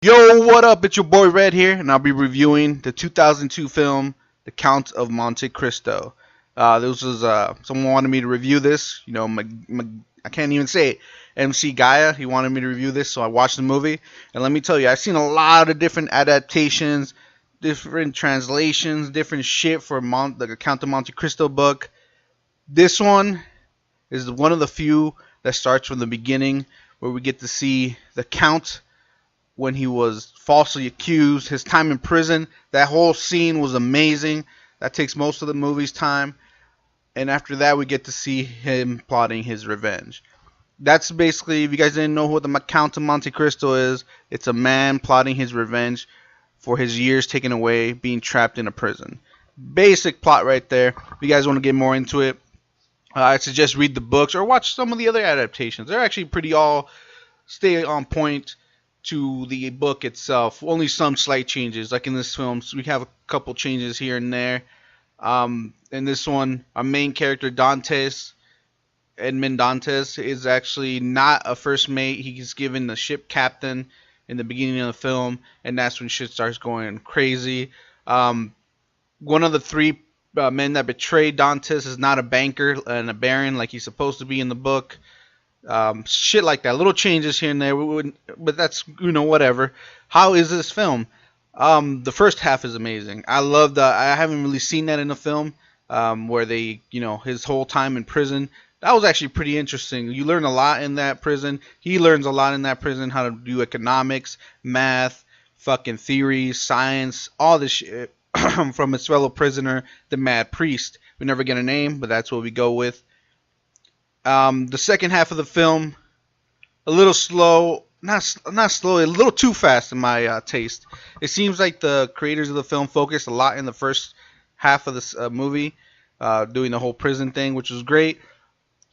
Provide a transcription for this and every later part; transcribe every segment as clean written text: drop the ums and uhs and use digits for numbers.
Yo, what up? It's your boy Red here, and I'll be reviewing the 2002 film, The Count of Monte Cristo. This was someone wanted me to review this. You know, I can't even say it. MC Gaia, he wanted me to review this, so I watched the movie. And let me tell you, I've seen a lot of different adaptations, different translations, different shit for the Count of Monte Cristo book. This one is one of the few that starts from the beginning, where we get to see the Count when he was falsely accused, his time in prison. That whole scene was amazing. That takes most of the movie's time. And after that, we get to see him plotting his revenge. That's basically, if you guys didn't know what the Count of Monte Cristo is, it's a man plotting his revenge for his years taken away, being trapped in a prison. Basic plot right there. If you guys want to get more into it, I suggest read the books or watch some of the other adaptations. They're actually pretty all stay on point to the book itself. Only some slight changes, like in this film. So we have a couple changes here and there. In this one, our main character Edmond Dantes, is actually not a first mate. He's given the ship captain in the beginning of the film, and that's when shit starts going crazy. One of the three men that betrayed Dantes is not a banker and a baron like he's supposed to be in the book. Shit like that, little changes here and there, but that's, whatever. How is this film? The first half is amazing. I haven't really seen that in a film, where they, his whole time in prison. That was actually pretty interesting. You learn a lot in that prison. He learns a lot in that prison, how to do economics, math, fucking theories, science, all this shit from his fellow prisoner, the Mad Priest. We never get a name, but that's what we go with. The second half of the film, a little slow, not slow, a little too fast in my taste. It seems like the creators of the film focused a lot in the first half of this movie, doing the whole prison thing, which was great.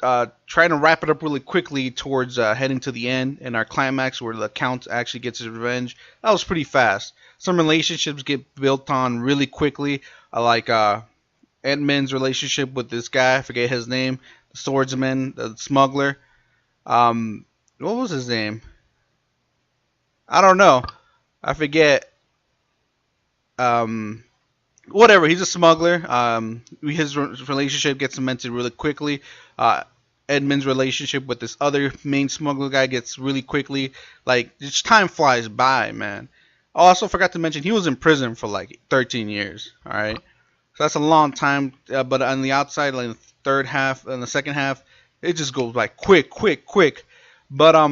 Trying to wrap it up really quickly towards heading to the end and our climax where the Count actually gets his revenge. That was pretty fast. Some relationships get built on really quickly, like Edmund's relationship with this guy, I forget his name, the swordsman, the smuggler. What was his name? I don't know. I forget. Whatever. He's a smuggler. His relationship gets cemented really quickly. Edmund's relationship with this other main smuggler guy gets really quickly. Like, just time flies by, man. I also forgot to mention he was in prison for like 13 years. All right. So that's a long time. But on the outside, like third half and the second half, it just goes like quick. But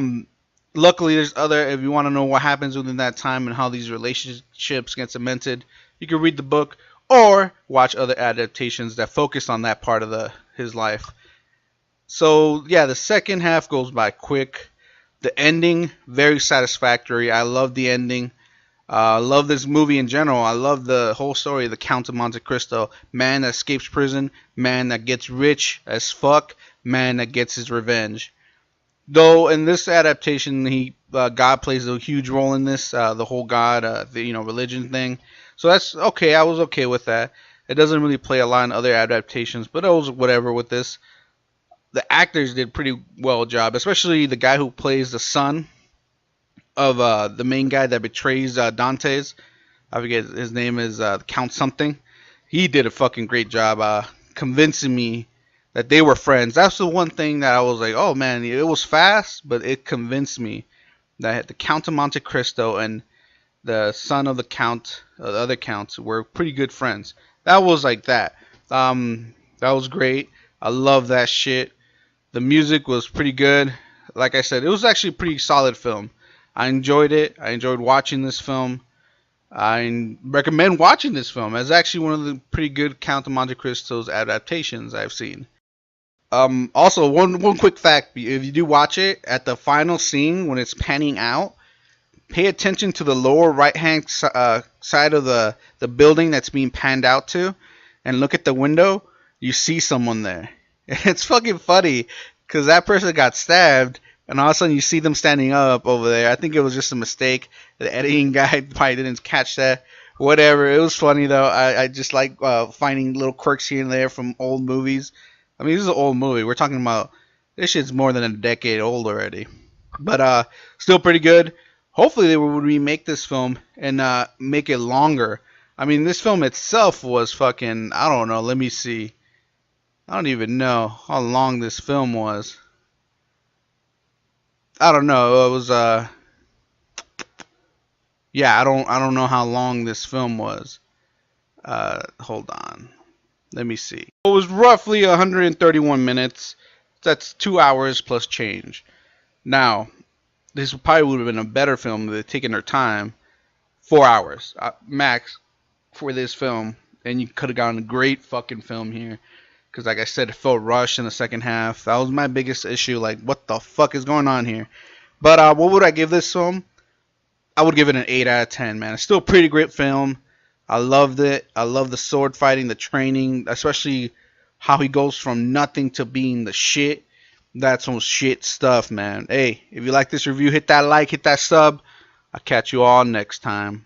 luckily there's other, if you want to know what happens within that time and how these relationships get cemented, you can read the book or watch other adaptations that focus on that part of his life. So yeah, the second half goes by quick. The ending, very satisfactory. I love the ending. I love this movie in general. I love the whole story of the Count of Monte Cristo. Man that escapes prison. Man that gets rich as fuck. Man that gets his revenge. Though in this adaptation, God plays a huge role in this. The whole God, religion thing. So that's okay. I was okay with that. It doesn't really play a lot in other adaptations, but it was whatever with this. The actors did pretty well job, especially the guy who plays the son of the main guy that betrays Dantes. I forget his name is Count something. He did a fucking great job convincing me that they were friends. That's the one thing that I was like, oh man, it was fast, but it convinced me that the Count of Monte Cristo and the son of the Count, the other Counts, were pretty good friends. That was like that. That was great. I love that shit. The music was pretty good. Like I said, it was actually a pretty solid film. I enjoyed it. I enjoyed watching this film. I recommend watching this film. It's actually one of the pretty good Count of Monte Cristo's adaptations I've seen. Also, one quick fact. If you do watch it, at the final scene, when it's panning out, pay attention to the lower right hand side of the building that's being panned out to, and look at the window. You see someone there. It's fucking funny because that person got stabbed, and all of a sudden you see them standing up over there. I think it was just a mistake. The editing guy probably didn't catch that. Whatever. It was funny though. I just like finding little quirks here and there from old movies. I mean, this is an old movie. We're talking about this shit's more than a decade old already, but still pretty good. Hopefully they would remake this film and make it longer. I mean, this film itself was fucking, I don't know, let me see. I don't even know how long this film was. I don't know. It was yeah, I don't know how long this film was. Hold on. Let me see. It was roughly 131 minutes. That's 2 hours plus change. Now, this probably would have been a better film if they'd taken their time. 4 hours max for this film, and you could have gotten a great fucking film here. Because like I said, it felt rushed in the second half. That was my biggest issue. Like, what the fuck is going on here? But what would I give this film? I would give it an 8 out of 10, man. It's still a pretty great film. I loved it. I love the sword fighting, the training, especially how he goes from nothing to being the shit. That's some shit stuff, man. Hey, if you like this review, hit that like, hit that sub. I'll catch you all next time.